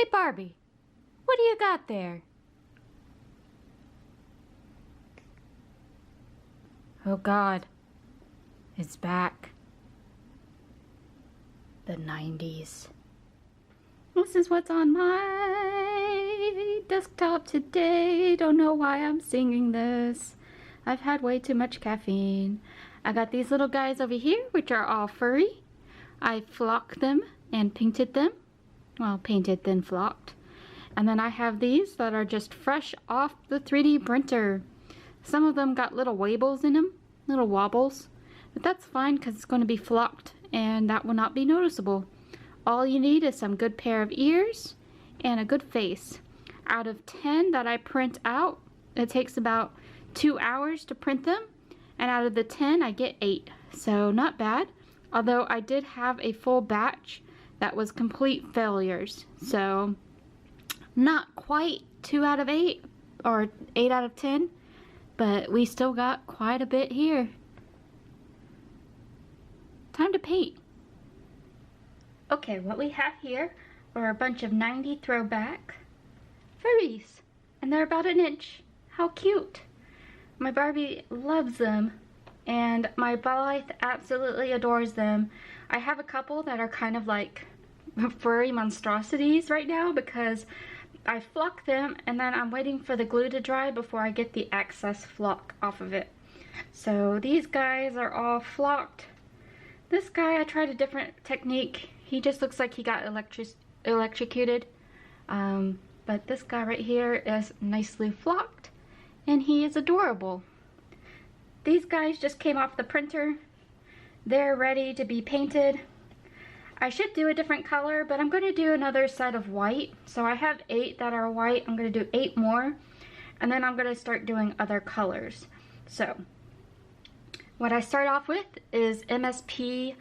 Hey Barbie, what do you got there? Oh God, it's back. The 90s. This is what's on my desktop today. Don't know why I'm singing this. I've had way too much caffeine. I got these little guys over here, which are all furry. I flocked them and painted them. Well, painted then flocked. And then I have these that are just fresh off the 3D printer. Some of them got little wobbles in them, little wobbles. But that's fine because it's going to be flocked and that will not be noticeable. All you need is some good pair of ears and a good face. Out of 10 that I print out, it takes about 2 hours to print them. And out of the 10, I get 8. So not bad. Although I did have a full batch that was complete failures. So not quite 2 out of 8 or 8 out of 10. But we still got quite a bit here. Time to paint. Okay, what we have here are a bunch of 90 throwback Furbies. And they're about an inch. How cute. My Barbie loves them. And my Blythe absolutely adores them. I have a couple that are kind of like furry monstrosities right now because I flocked them and then I'm waiting for the glue to dry before I get the excess flock off of it. So these guys are all flocked. This guy, I tried a different technique. He just looks like he got electrocuted. But this guy right here is nicely flocked and he is adorable. These guys just came off the printer. They're ready to be painted. I should do a different color, but I'm going to do another set of white. So I have 8 that are white. I'm going to do 8 more. And then I'm going to start doing other colors. So what I start off with is MSP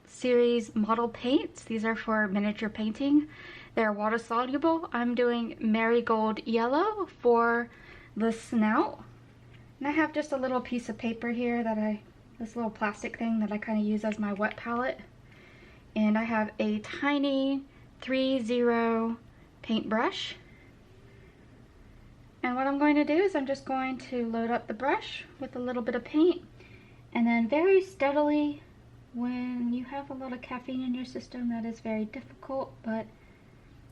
series model paints. These are for miniature painting. They're water soluble. I'm doing marigold yellow for the snout. And I have just a little piece of paper here that this little plastic thing that I kind of use as my wet palette. And I have a tiny 3-0 paintbrush. And what I'm going to do is I'm just going to load up the brush with a little bit of paint. And then very steadily, when you have a lot of caffeine in your system, that is very difficult, but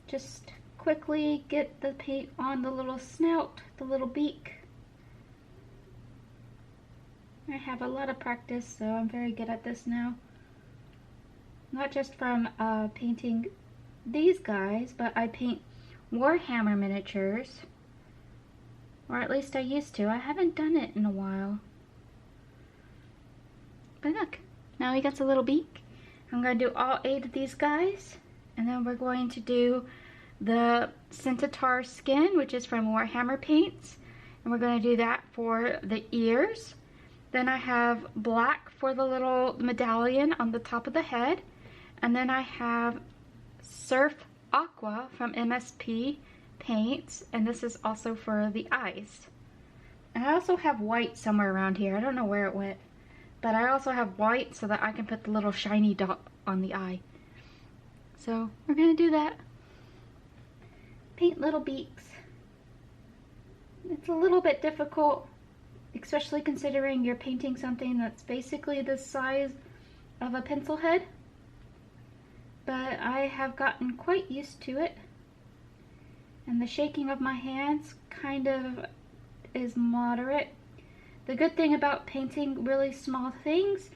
just quickly get the paint on the little snout, the little beak. I have a lot of practice, so I'm very good at this now. Not just from painting these guys, but I paint Warhammer miniatures. Or at least I used to. I haven't done it in a while. But look, now he gets a little beak. I'm going to do all 8 of these guys. And then we're going to do the Centaur skin, which is from Warhammer Paints. And we're going to do that for the ears. Then I have black for the little medallion on the top of the head. And then I have Surf Aqua from MSP Paints. And this is also for the eyes. And I also have white somewhere around here. I don't know where it went. But I also have white so that I can put the little shiny dot on the eye. So we're going to do that. Paint little beaks. It's a little bit difficult, especially considering you're painting something that's basically the size of a pencil head. But I have gotten quite used to it. And the shaking of my hands kind of is moderate. The good thing about painting really small things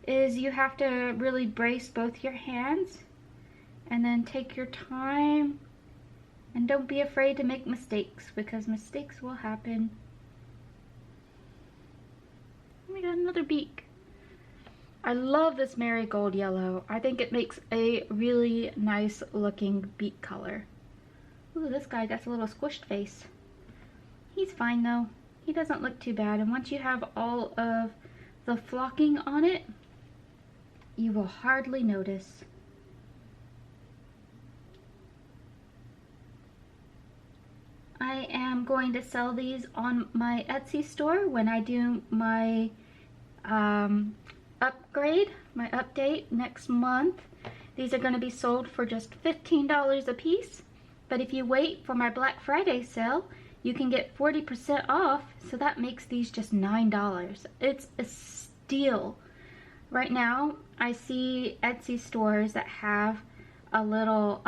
is you have to really brace both your hands and then take your time and don't be afraid to make mistakes because mistakes will happen. We got another beak. I love this marigold yellow. I think it makes a really nice looking beak color. Ooh, this guy got a little squished face. He's fine though. He doesn't look too bad. And once you have all of the flocking on it, you will hardly notice. I am going to sell these on my Etsy store when I do my upgrade, my update next month. These are going to be sold for just $15 a piece. But if you wait for my Black Friday sale, you can get 40% off, so that makes these just $9. It's a steal. Right now, I see Etsy stores that have a little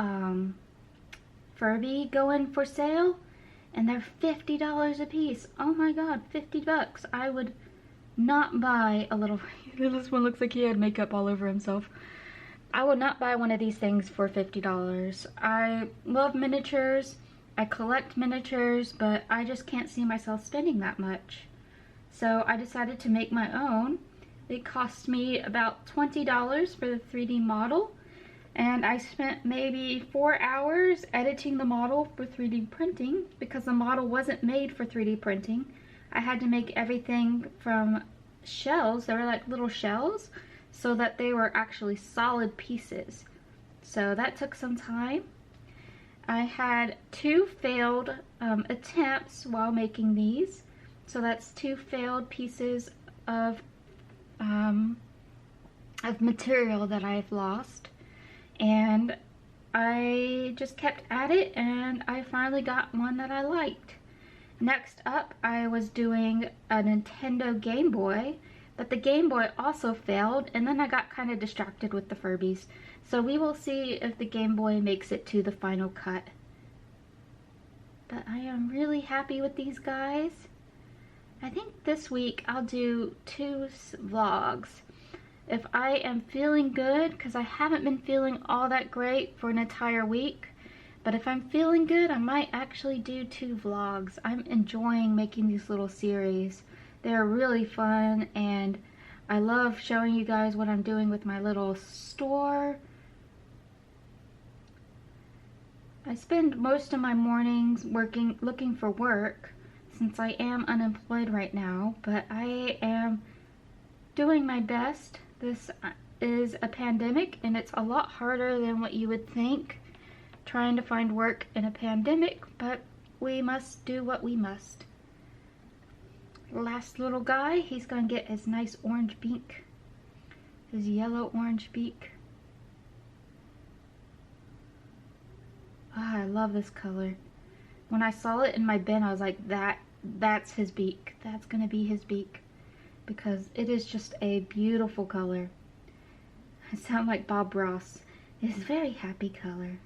Furby going for sale, and they're $50 a piece. Oh my god, 50 bucks. I would not buy a little... This one looks like he had makeup all over himself. I would not buy one of these things for $50. I love miniatures. I collect miniatures, but I just can't see myself spending that much. So I decided to make my own. It cost me about $20 for the 3D model, and I spent maybe 4 hours editing the model for 3D printing because the model wasn't made for 3D printing. I had to make everything from shells. They were like little shells, so that they were actually solid pieces. So that took some time. I had 2 failed attempts while making these. So that's 2 failed pieces of material that I've lost. And I just kept at it, and I finally got one that I liked. Next up, I was doing a Nintendo Game Boy. But the Game Boy also failed, and then I got kind of distracted with the Furbies. So we will see if the Game Boy makes it to the final cut. But I am really happy with these guys. I think this week I'll do 2 vlogs. If I am feeling good, because I haven't been feeling all that great for an entire week, but if I'm feeling good, I might actually do 2 vlogs. I'm enjoying making these little series. They're really fun, and I love showing you guys what I'm doing with my little store. I spend most of my mornings looking for work, since I am unemployed right now, but I am doing my best. This is a pandemic, and it's a lot harder than what you would think, trying to find work in a pandemic, but we must do what we must. Last little guy, he's gonna get his nice orange beak, his yellow orange beak. I love this color. When I saw it in my bin, I was like, that's his beak. That's gonna be his beak, because it is just a beautiful color. I sound like Bob Ross. It's a very happy color,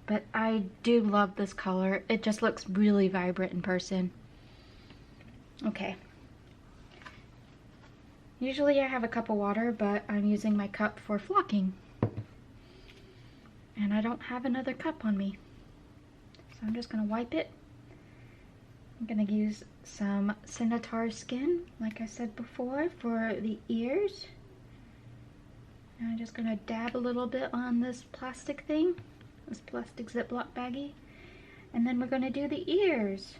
but I do love this color. It just looks really vibrant in person. Okay. Usually I have a cup of water, but I'm using my cup for flocking. And I don't have another cup on me. So I'm just gonna wipe it. I'm gonna use some centaur skin, like I said before, for the ears. And I'm just gonna dab a little bit on this plastic thing, this plastic Ziploc baggie. And then we're gonna do the ears.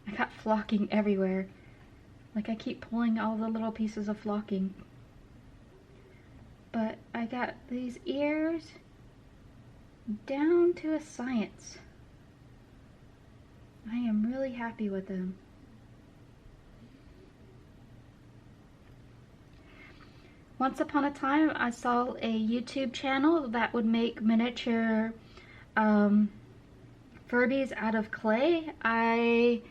I got flocking everywhere. Like, I keep pulling all the little pieces of flocking. But I got these ears down to a science. I am really happy with them. Once upon a time, I saw a YouTube channel that would make miniature Furbies out of clay. I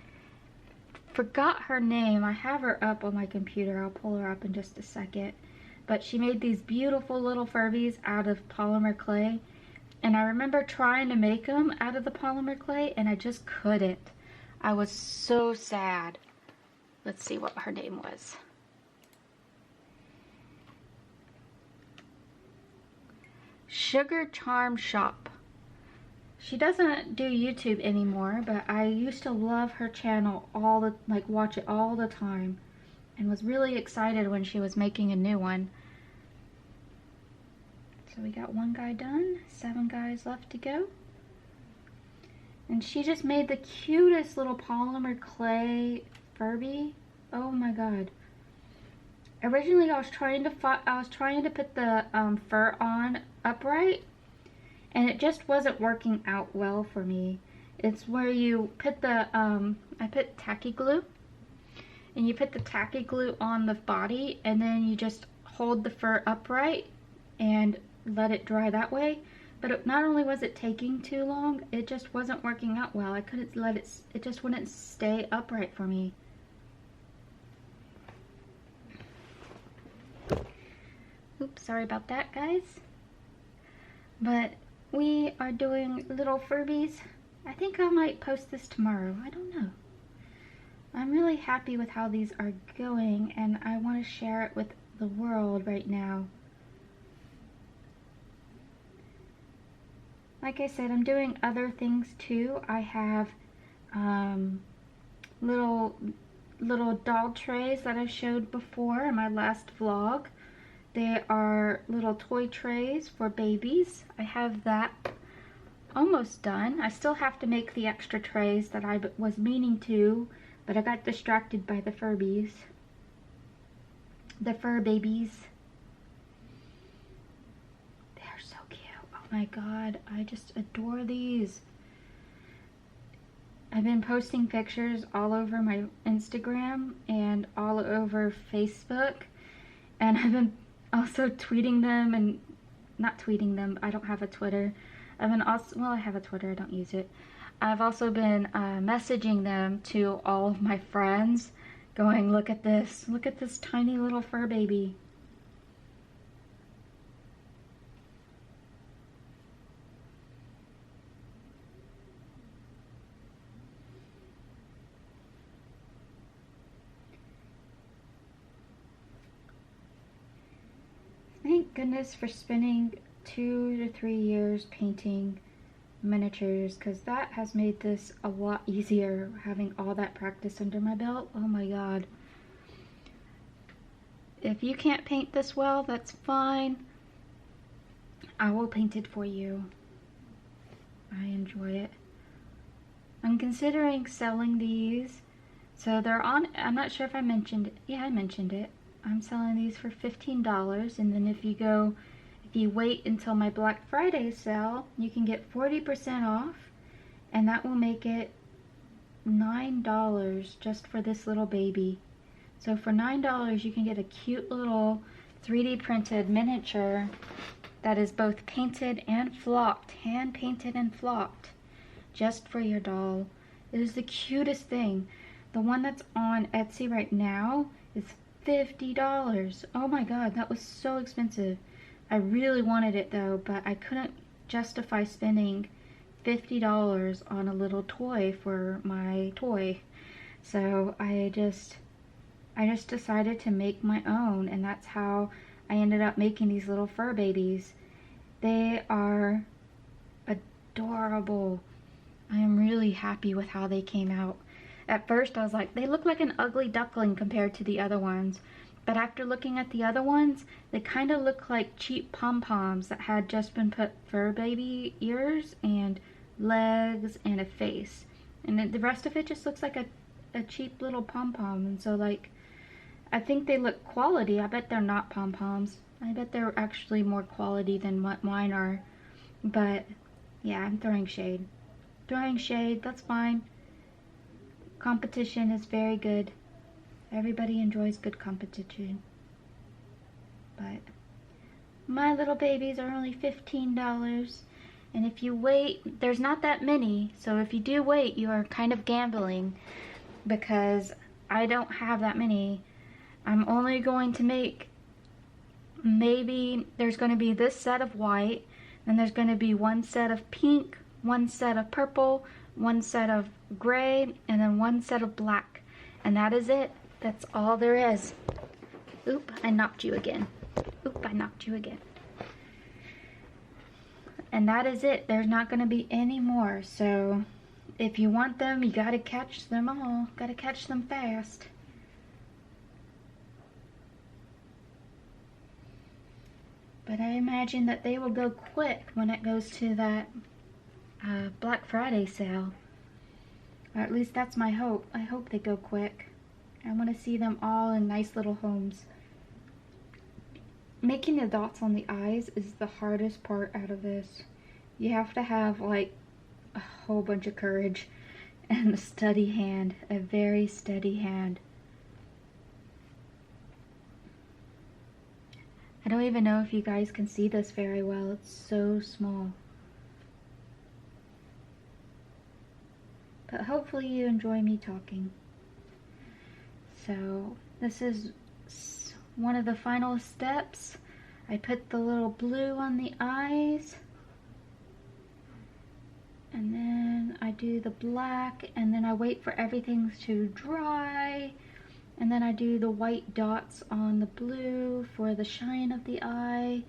forgot her name. I have her up on my computer. I'll pull her up in just a second. But she made these beautiful little Furbies out of polymer clay. And I remember trying to make them out of the polymer clay, and I just couldn't. I was so sad. Let's see what her name was. Sugar Charm Shop. She doesn't do YouTube anymore, but I used to love her channel watch it all the time, and was really excited when she was making a new one. So we got one guy done, 7 guys left to go. And she just made the cutest little polymer clay Furby. Oh my god. Originally I was trying to put the fur on upright, and it just wasn't working out well for me. It's where you put the I put tacky glue, and you put the tacky glue on the body, and then you just hold the fur upright and let it dry that way. But not only was it taking too long, it just wasn't working out well. I couldn't let it just wouldn't stay upright for me. Oops, sorry about that, guys. But we are doing little Furbies. I think I might post this tomorrow. I don't know. I'm really happy with how these are going, and I want to share it with the world right now. Like I said, I'm doing other things too. I have little doll trays that I showed before in my last vlog. They are little toy trays for babies. I have that almost done. I still have to make the extra trays that I was meaning to, but I got distracted by the Furbies. The fur babies. They're so cute. Oh my god, I just adore these. I've been posting pictures all over my Instagram and all over Facebook, and I've been also tweeting them, and not tweeting them, I don't have a Twitter. I've been also, well, I have a Twitter, I don't use it. I've also been messaging them to all of my friends, going, look at this tiny little fur baby. Thank goodness for spending 2 to 3 years painting miniatures, because that has made this a lot easier, having all that practice under my belt. Oh my god. If you can't paint this well, that's fine. I will paint it for you. I enjoy it. I'm considering selling these. So they're on, I'm not sure if I mentioned it. Yeah, I mentioned it. I'm selling these for $15, and then if you wait until my Black Friday sale, you can get 40% off, and that will make it $9 just for this little baby. So for $9 you can get a cute little 3D printed miniature that is both painted and flocked, hand painted and flocked, just for your doll. It is the cutest thing. The one that's on Etsy right now is $50. Oh my god, that was so expensive. I really wanted it though, but I couldn't justify spending $50 on a little toy for my toy. So I just decided to make my own, and that's how I ended up making these little fur babies. They are adorable. I am really happy with how they came out. At first I was like, they look like an ugly duckling compared to the other ones. But after looking at the other ones, they kind of look like cheap pom-poms that had just been put fur baby ears and legs and a face. And then the rest of it just looks like a cheap little pom-pom. And so, like, I think they look quality. I bet they're not pom-poms. I bet they're actually more quality than what mine are. But yeah, I'm throwing shade. Throwing shade, that's fine. Competition is very good. Everybody enjoys good competition. But my little babies are only $15. And if you wait, there's not that many. So if you do wait, you are kind of gambling, because I don't have that many. I'm only going to make, maybe there's going to be this set of white, then there's going to be one set of pink, one set of purple, one set of gray, and then one set of black. And that is it. That's all there is. Oop, I knocked you again. Oop, I knocked you again. And that is it. There's not going to be any more. So if you want them, you got to catch them all. Got to catch them fast. But I imagine that they will go quick when it goes to that Black Friday sale. Or at least that's my hope. I hope they go quick. I want to see them all in nice little homes. Making the dots on the eyes is the hardest part out of this. You have to have like a whole bunch of courage and a steady hand, a very steady hand. I don't even know if you guys can see this very well. It's so small. But hopefully you enjoy me talking. So this is one of the final steps. I put the little blue on the eyes. And then I do the black, and then I wait for everything to dry. And then I do the white dots on the blue for the shine of the eye.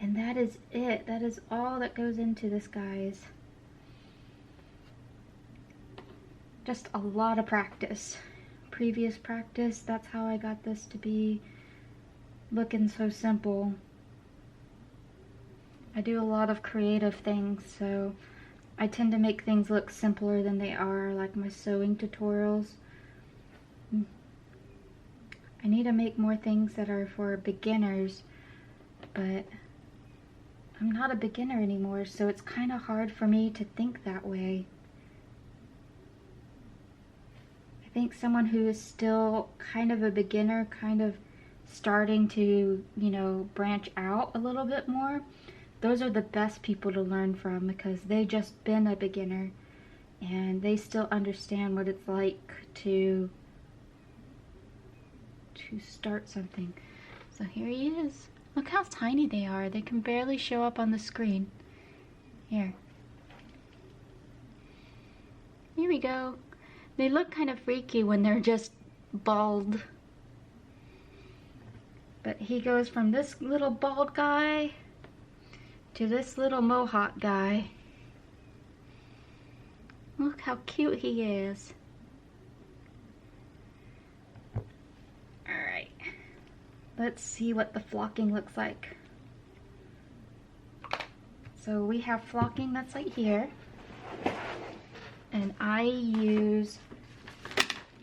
And that is it. That is all that goes into this, guys. Just a lot of practice. Previous practice, that's how I got this to be looking so simple. I do a lot of creative things, so I tend to make things look simpler than they are, like my sewing tutorials. I need to make more things that are for beginners, but I'm not a beginner anymore, so it's kind of hard for me to think that way. I think someone who is still kind of a beginner, kind of starting to, you know, branch out a little bit more, those are the best people to learn from, because they just been a beginner and they still understand what it's like to start something. So here he is. Look how tiny they are. They can barely show up on the screen. Here we go. They look kind of freaky when they're just bald. But he goes from this little bald guy to this little mohawk guy. Look how cute he is. Alright, let's see what the flocking looks like. So we have flocking that's like here. And I use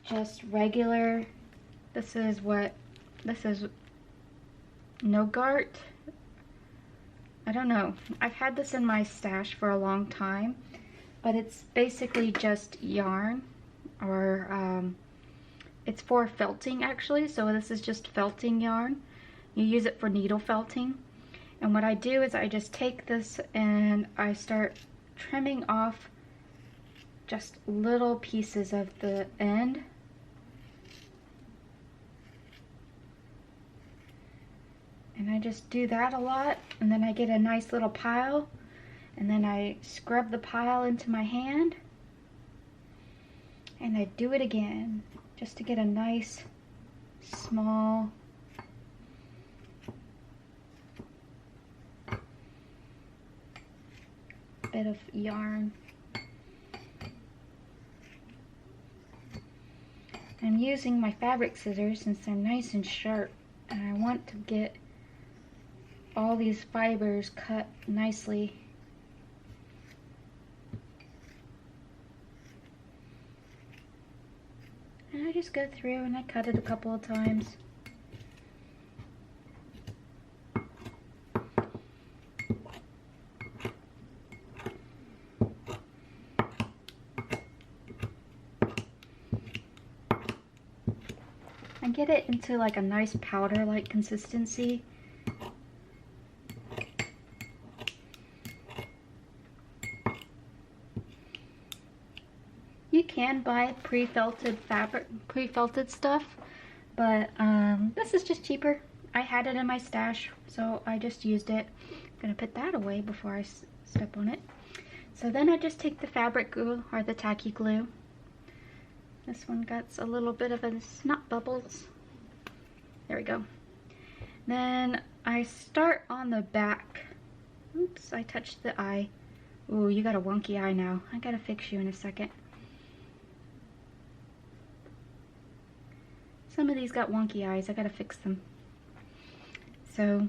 just regular, this is Nogart. I don't know. I've had this in my stash for a long time, but it's basically just yarn, or it's for felting actually, so this is just felting yarn. You use it for needle felting. And what I do is I just take this and I start trimming off just little pieces of the end. And I just do that a lot, and then I get a nice little pile, and then I scrub the pile into my hand, and I do it again just to get a nice small bit of yarn. I'm using my fabric scissors since they're nice and sharp, and I want to get all these fibers cut nicely. And I just go through and I cut it a couple of times. And get it into like a nice powder-like consistency. You can buy pre-felted fabric, pre-felted stuff, but this is just cheaper. I had it in my stash, so I just used it. I'm gonna put that away before I step on it. So then I just take the fabric glue, or the tacky glue. This one got a little bit of a snot bubbles. There we go. Then I start on the back. Oops, I touched the eye. Ooh, you got a wonky eye now. I gotta fix you in a second. Some of these got wonky eyes. I gotta fix them. So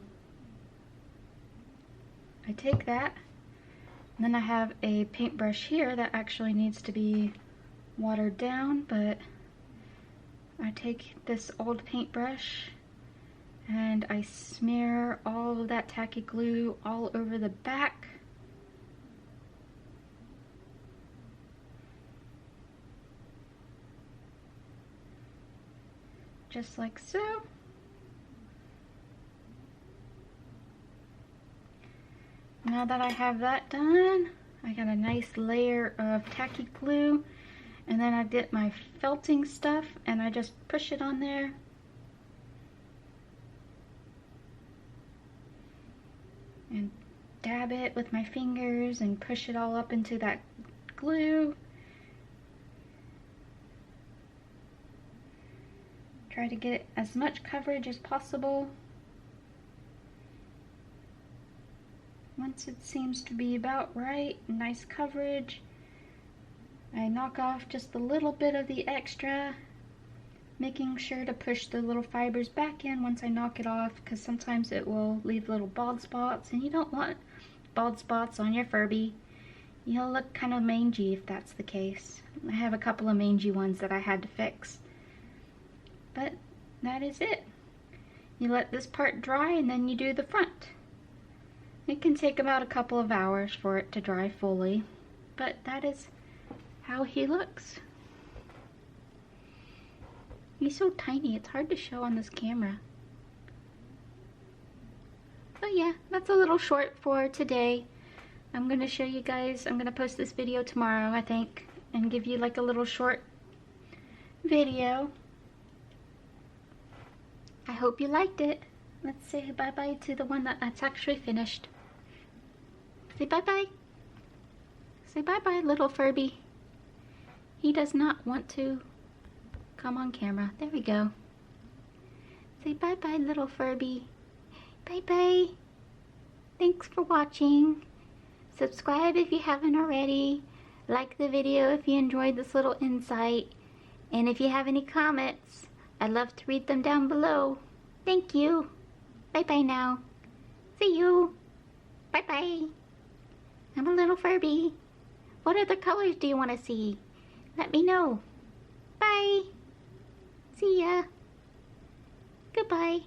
I take that, and then I have a paintbrush here that actually needs to be watered down, but I take this old paintbrush and I smear all of that tacky glue all over the back. Just like so. Now that I have that done, I got a nice layer of tacky glue, and then I did my felting stuff and I just push it on there. And dab it with my fingers and push it all up into that glue. Try to get as much coverage as possible. Once it seems to be about right, nice coverage, I knock off just a little bit of the extra, making sure to push the little fibers back in once I knock it off, because sometimes it will leave little bald spots, and you don't want bald spots on your Furby. You'll look kind of mangy if that's the case. I have a couple of mangy ones that I had to fix. But that is it. You let this part dry and then you do the front. It can take about a couple of hours for it to dry fully, but that is how he looks. He's so tiny, it's hard to show on this camera. But yeah, that's a little short for today. I'm gonna show you guys, I'm gonna post this video tomorrow, I think, and give you like a little short video. I hope you liked it. Let's say bye-bye to the one that's actually finished. Say bye-bye. Say bye-bye, little Furby. He does not want to come on camera. There we go. Say bye-bye, little Furby. Bye-bye. Thanks for watching. Subscribe if you haven't already. Like the video if you enjoyed this little insight. And if you have any comments, I'd love to read them down below. Thank you. Bye-bye now. See you. Bye-bye. I'm a little Furby. What other colors do you want to see? Let me know. Bye. See ya. Goodbye.